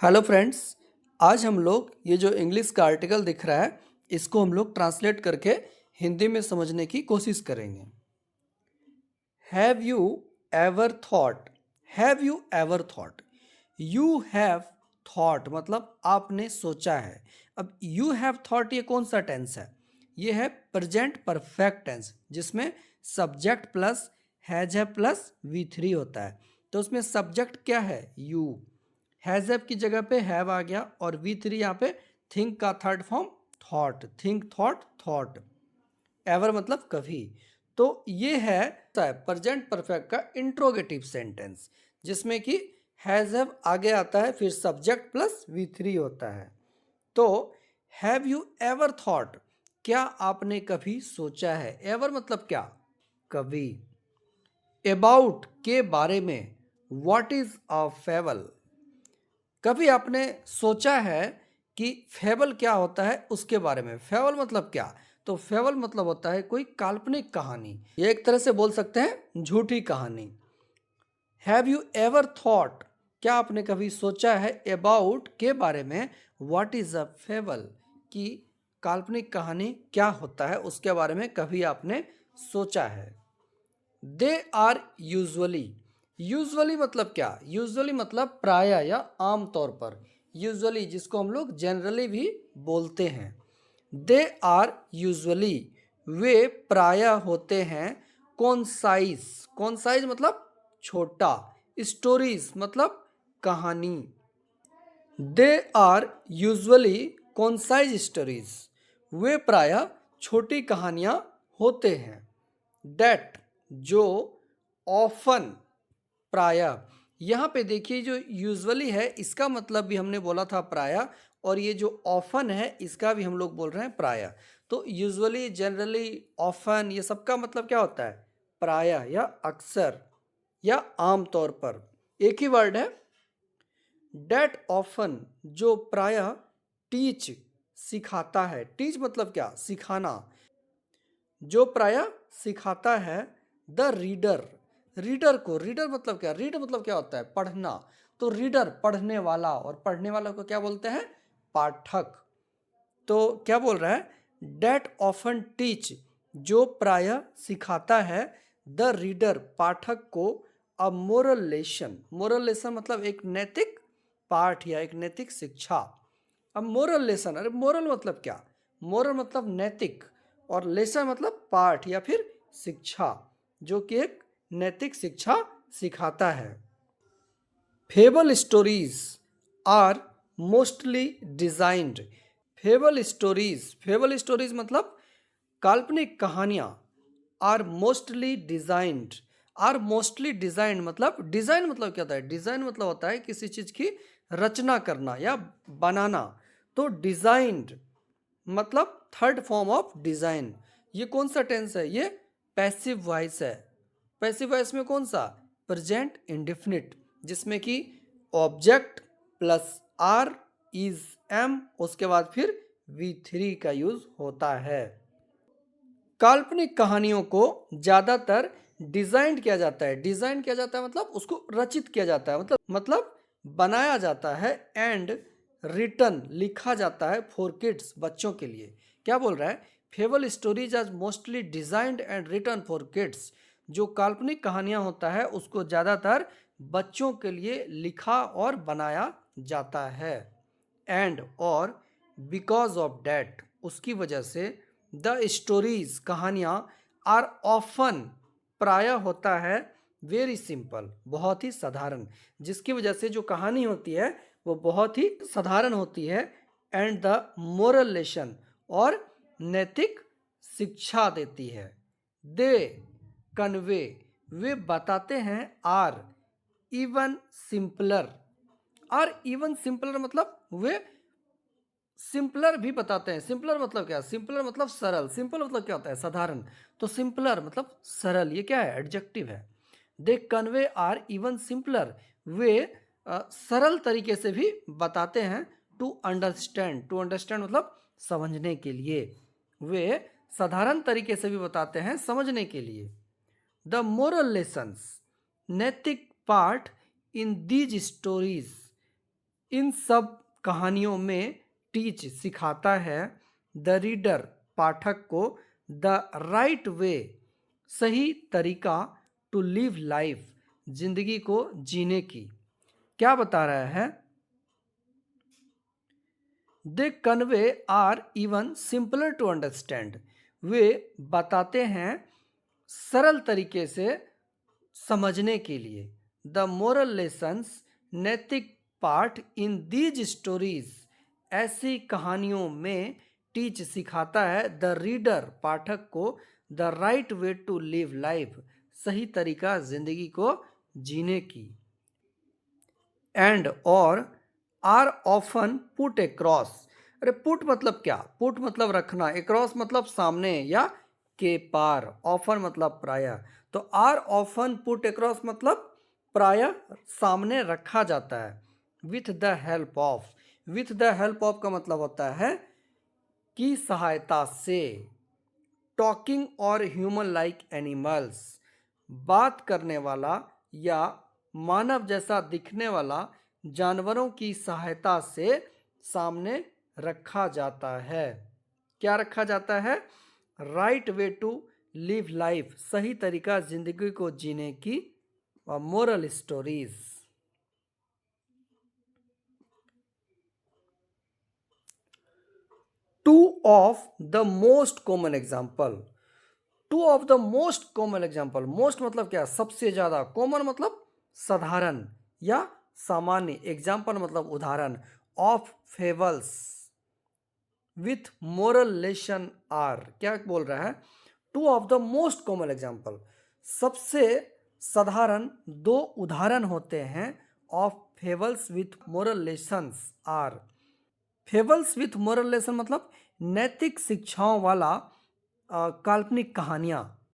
Hello friends. आज हम लोग ये जो इंग्लिश का आर्टिकल दिख रहा है इसको हम लोग ट्रांसलेट करके हिंदी में समझने की कोशिश करेंगे। Have you ever thought, have you ever thought, you have thought मतलब आपने सोचा है। अब यू हैव थॉट ये कौन सा टेंस है? ये है प्रेजेंट परफेक्ट टेंस जिसमें सब्जेक्ट प्लस हैज है प्लस V3 होता है। तो उसमें सब्जेक्ट क्या है? यू। हैज हैव की जगह पे हैव आ गया और V3 यहाँ पे थिंक का third form thought, think thought thought. Ever मतलब कभी। तो ये है प्रेजेंट परफेक्ट का इंट्रोगेटिव सेंटेंस जिसमें कि हैज हैव आगे आता है, फिर सब्जेक्ट प्लस V3 होता है। तो हैव यू एवर थॉट, क्या आपने कभी सोचा है? एवर मतलब क्या? कभी। अबाउट के बारे में, व्हाट इज अ फेबल, कभी आपने सोचा है कि फेबल क्या होता है उसके बारे में? फेबल मतलब क्या? तो फेबल मतलब होता है कोई काल्पनिक कहानी, ये एक तरह से बोल सकते हैं झूठी कहानी। हैव यू एवर थॉट, क्या आपने कभी सोचा है अबाउट के बारे में, व्हाट इज अ फेबल कि काल्पनिक कहानी क्या होता है उसके बारे में कभी आपने सोचा है? दे आर यूजुअली, यूजुअली मतलब क्या? यूजुअली मतलब प्राय या आम तौर पर, यूजुअली जिसको हम लोग जनरली भी बोलते हैं। दे आर यूजुअली, वे प्राय होते हैं। कॉन्साइज, कॉन्साइज मतलब छोटा। स्टोरीज मतलब कहानी। They are usually concise stories, वे प्राय छोटी कहानियाँ होते हैं। डेट जो, ऑफन प्राय, यहाँ पे देखिए जो यूजुअली है इसका मतलब भी हमने बोला था प्राय, और ये जो ऑफन है इसका भी हम लोग बोल रहे हैं प्राय। तो यूजुअली, जनरली, ऑफन ये सबका मतलब क्या होता है? प्राय या अक्सर या आम तौर पर, एक ही वर्ड है। डेट ऑफन जो प्राय टीच सिखाता है, टीच मतलब क्या? सिखाना। जो प्राय सिखाता है द रीडर, रीडर को, रीडर मतलब क्या? रीड मतलब क्या होता है? पढ़ना। तो रीडर पढ़ने वाला, और पढ़ने वाला को क्या बोलते हैं? पाठक। तो क्या बोल रहा है? डेट ऑफन टीच जो प्राय सिखाता है द रीडर पाठक को a moral lesson, moral lesson मतलब एक नैतिक पाठ या एक नैतिक शिक्षा। अब मोरल लेसन, अरे मोरल मतलब क्या? मोरल मतलब नैतिक, और लेसन मतलब पाठ या फिर शिक्षा, जो कि एक नैतिक शिक्षा सिखाता है। Fable stories are mostly designed, fable stories, fable stories मतलब काल्पनिक कहानियां, are mostly designed, are mostly designed मतलब, डिजाइन मतलब क्या होता है? डिजाइन मतलब होता है किसी चीज की रचना करना या बनाना। तो डिजाइंड मतलब थर्ड फॉर्म ऑफ डिजाइन। ये कौन सा टेंस है? ये पैसिव वॉइस है। पैसिव वॉइस में कौन सा? प्रेजेंट इंडेफिनिट, जिसमें कि object plus are is am, उसके बाद फिर V3 का यूज होता है। काल्पनिक कहानियों को ज्यादातर डिजाइन किया जाता है, डिजाइन किया जाता है मतलब उसको रचित किया जाता है, मतलब बनाया जाता है, एंड रिटन लिखा जाता है फॉर किड्स बच्चों के लिए। क्या बोल रहा है? Fable stories are mostly designed and written for kids, जो काल्पनिक कहानियां होता है उसको ज्यादातर बच्चों के लिए लिखा और बनाया जाता है। एंड और बिकॉज ऑफ डैट, उसकी वजह से, द स्टोरीज कहानियाँ, आर ऑफन प्राय होता है, वेरी सिंपल बहुत ही साधारण, जिसकी वजह से जो कहानी होती है वो बहुत ही साधारण होती है। एंड द मोरल लेसन, और नैतिक शिक्षा देती है। दे कन्वे, वे बताते हैं, are even simpler, are even simpler मतलब वे सिंपलर भी बताते हैं। सिंपलर मतलब क्या? सिंपलर मतलब सरल, सिंपल मतलब क्या होता है? साधारण। तो सिंपलर मतलब सरल, ये क्या है? एडजेक्टिव है। They convey are even simpler, वे सरल तरीके से भी बताते हैं। टू अंडरस्टैंड, टू अंडरस्टैंड मतलब समझने के लिए, वे साधारण तरीके से भी बताते हैं समझने के लिए। द मोरल लेसन्स, नैतिक पाठ इन दीज स्टोरीज, इन सब कहानियों में टीच सिखाता है द रीडर पाठक को द राइट वे सही तरीका टू लिव लाइफ जिंदगी को जीने की। क्या बता रहा है? They convey are even simpler to understand. वे बताते हैं सरल तरीके से समझने के लिए। द मोरल लेसन्स नैतिक पाठ इन दीज स्टोरीज ऐसी कहानियों में टीच सिखाता है द रीडर पाठक को the right way to live life सही तरीका जिंदगी को जीने की। एंड और आर ऑफन पुट एक्रॉस। अरे पुट मतलब क्या? पुट मतलब रखना, एक्रॉस मतलब सामने या के पार, ऑफन मतलब प्रायः। तो आर ऑफन पुट एक्रॉस मतलब प्रायः सामने रखा जाता है। With the help of, with the help of का मतलब होता है की सहायता से। टॉकिंग और ह्यूमन लाइक एनिमल्स, बात करने वाला या मानव जैसा दिखने वाला जानवरों की सहायता से सामने रखा जाता है। क्या रखा जाता है? Right way to live life सही तरीका जिंदगी को जीने की। Moral stories. Two of the most common example. Two of the most common example. Most मतलब क्या? सबसे ज्यादा। कॉमन मतलब साधारण या सामान्य। एग्जाम्पल मतलब उदाहरण। Of fables with moral lesson are. क्या बोल रहा है? Two of the most common example, सबसे साधारण दो उदाहरण होते हैं of fables with moral lessons are. Fables with moral lesson मतलब नैतिक शिक्षाओं वाला काल्पनिक कहानियाँ